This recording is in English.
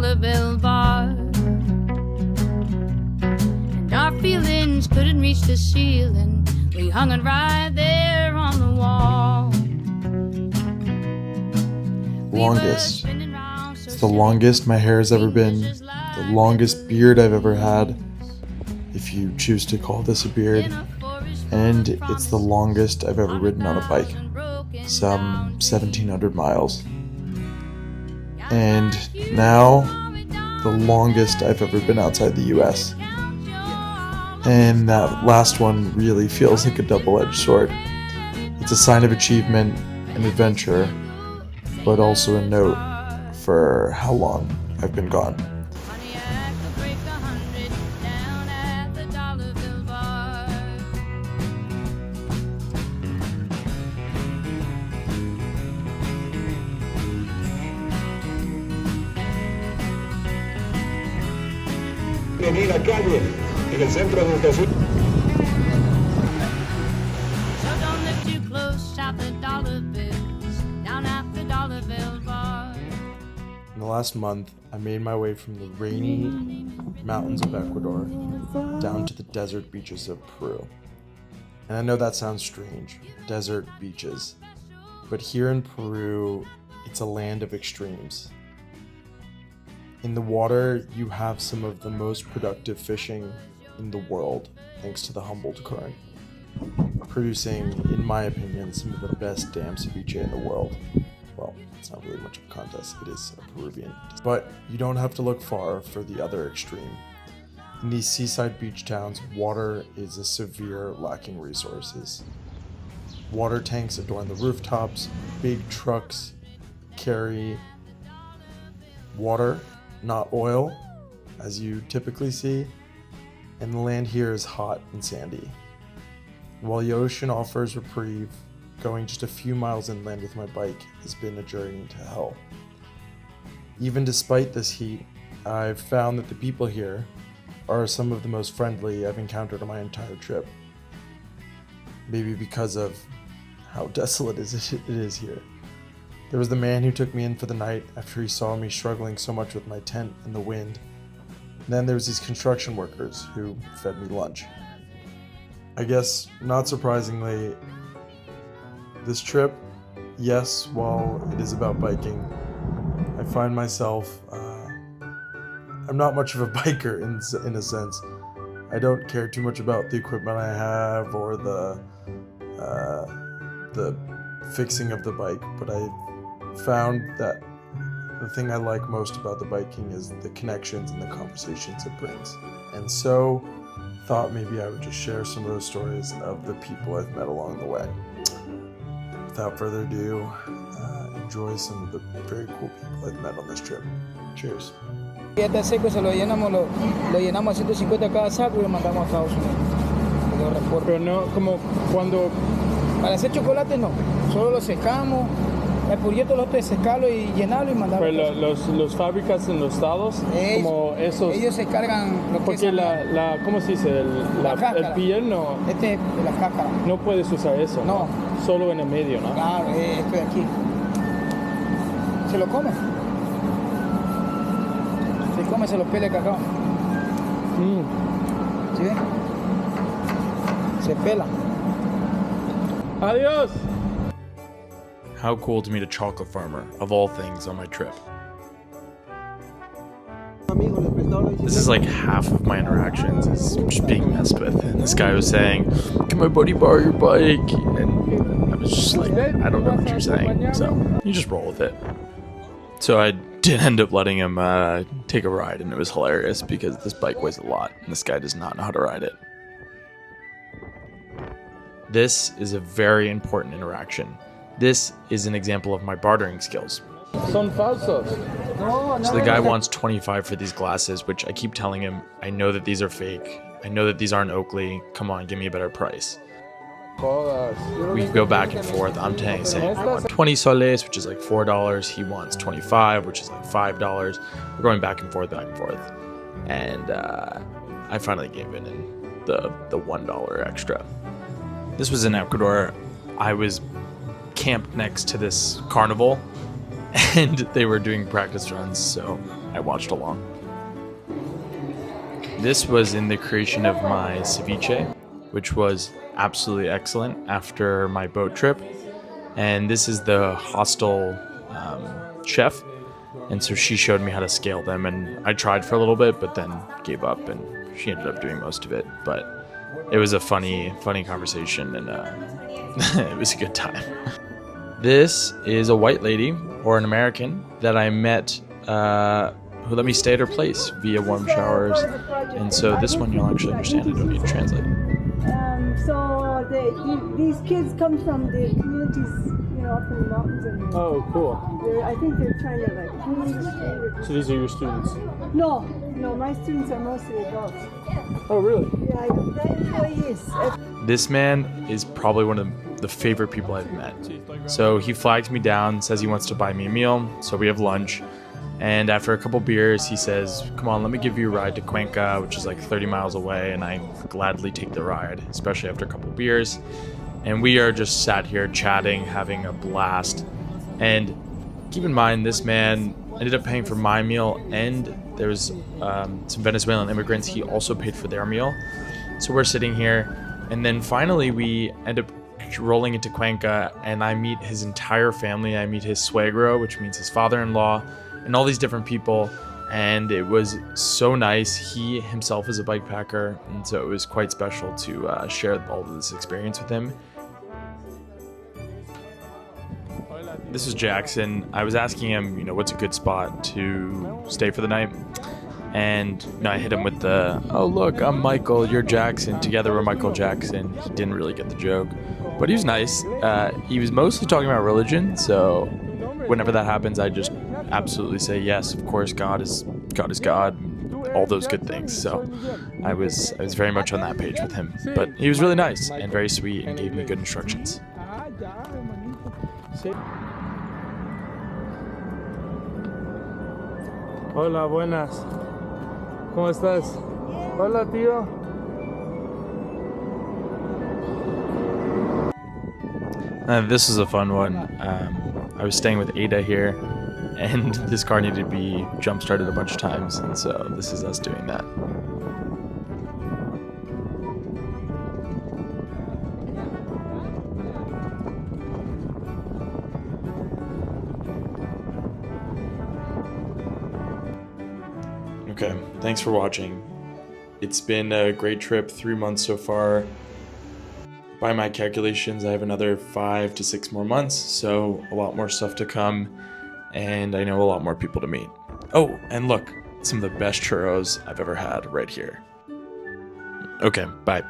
dollar bill bar. And our feelings couldn't reach the ceiling. We hung it right there on the wall. Longest. It's the longest my hair has ever been, the longest beard I've ever had, if you choose to call this a beard, and it's the longest I've ever ridden on a bike, some 1,700 miles. And now, the longest I've ever been outside the US. And that last one really feels like a double-edged sword. It's a sign of achievement and adventure, but also a note for how long I've been gone. Avenida Calle, en el centro de educación. So don't live too close, shout the dollar bills down at the dollar bill bar. In the last month, I made my way from the rainy mountains of Ecuador down to the desert beaches of Peru. And I know that sounds strange, desert beaches, but here in Peru, it's a land of extremes. In the water, you have some of the most productive fishing in the world, thanks to the Humboldt Current, producing, in my opinion, some of the best damn ceviche in the world. Well, it's not really much of a contest, it is a Peruvian. But you don't have to look far for the other extreme. In these seaside beach towns, water is a severe lacking resources. Water tanks adorn the rooftops, big trucks carry water, not oil, as you typically see, and the land here is hot and sandy. While the ocean offers reprieve, going just a few miles inland with my bike has been a journey to hell. Even despite this heat, I've found that the people here are some of the most friendly I've encountered on my entire trip. Maybe because of how desolate it is here. There was the man who took me in for the night after he saw me struggling so much with my tent in the wind. And then there was these construction workers who fed me lunch. I guess, not surprisingly, this trip, yes, while it is about biking, I find myself, I'm not much of a biker in a sense. I don't care too much about the equipment I have or the fixing of the bike, but I found that the thing I like most about the biking is the connections and the conversations it brings. And so, thought maybe I would just share some of those stories of the people I've met along the way. Without further ado, enjoy some of the very cool people I've met on this trip. Cheers. Ya está seco, se lo llenamos a 150 cada saco y lo mandamos a Estados Unidos. Pero no, como cuando... Para hacer chocolate no, solo lo secamos, el proyecto lo es secarlo y llenarlo y mandarlo. Pero los fábricas en los estados, como esos... Ellos se cargan lo que porque es ¿cómo se dice? El piel no... Este es la cáscara. No puedes usar eso, no. Solo en el medio, ¿no? Claro, esto de aquí. Se lo come. Se los peles de cacao. ¿Sí ven? Se pela. Adiós! How cool to meet a chocolate farmer, of all things, on my trip. This is like half of my interactions is just being messed with. And this guy was saying, "Can my buddy borrow your bike?" And I was just like, I don't know what you're saying, so you just roll with it. So I did end up letting him take a ride, and it was hilarious because this bike weighs a lot, and this guy does not know how to ride it. This is a very important interaction. This is an example of my bartering skills. Son falsos. So the guy wants 25 for these glasses, which I keep telling him, I know that these are fake. I know that these aren't Oakley. Come on, give me a better price. We go back and forth. I'm saying I want 20 soles, which is like $4. He wants 25, which is like $5. We're going back and forth. And I finally gave in the $1 extra. This was in Ecuador. I was camped next to this carnival, and they were doing practice runs, so I watched along. This was in the creation of my ceviche, which was absolutely excellent after my boat trip. And this is the hostel chef. And so she showed me how to scale them, and I tried for a little bit, but then gave up, and she ended up doing most of it. But it was a funny conversation, and it was a good time. This is a white lady, or an American, that I met who let me stay at her place via warm showers. And so this one you'll actually understand. I don't need to translate. These kids come from the communities, up in the mountains. And Oh, cool. I think they're trying to like clean the street. So these are your students? No, my students are mostly adults. Oh, really? Yeah, they're employees. This man is probably one of the favorite people I've met. So he flags me down, says he wants to buy me a meal. So we have lunch. And after a couple beers, he says, come on, let me give you a ride to Cuenca, which is like 30 miles away. And I gladly take the ride, especially after a couple beers. And we are just sat here chatting, having a blast. And keep in mind, this man ended up paying for my meal, and there was some Venezuelan immigrants. He also paid for their meal. So we're sitting here, and then finally we end up rolling into Cuenca, and I meet his entire family. I meet his suegro, which means his father-in-law, and all these different people. And it was so nice. He himself is a bike packer, and so it was quite special to share all of this experience with him. This is Jackson. I was asking him, what's a good spot to stay for the night? And I hit him with the, oh look, I'm Michael, you're Jackson, together we're Michael Jackson. He didn't really get the joke, but he was nice. He was mostly talking about religion, so whenever that happens, I just absolutely say yes, of course, God is God, all those good things. So I was very much on that page with him, but he was really nice and very sweet and gave me good instructions. Hola, buenas. ¿Cómo estás? Hola, tío. This is a fun one. I was staying with Ada here, and this car needed to be jump started a bunch of times, and so this is us doing that. Okay, thanks for watching. It's been a great trip, 3 months so far. By my calculations, I have another 5 to 6 more months, so a lot more stuff to come, and I know a lot more people to meet. Oh, and look, some of the best churros I've ever had right here. Okay, bye.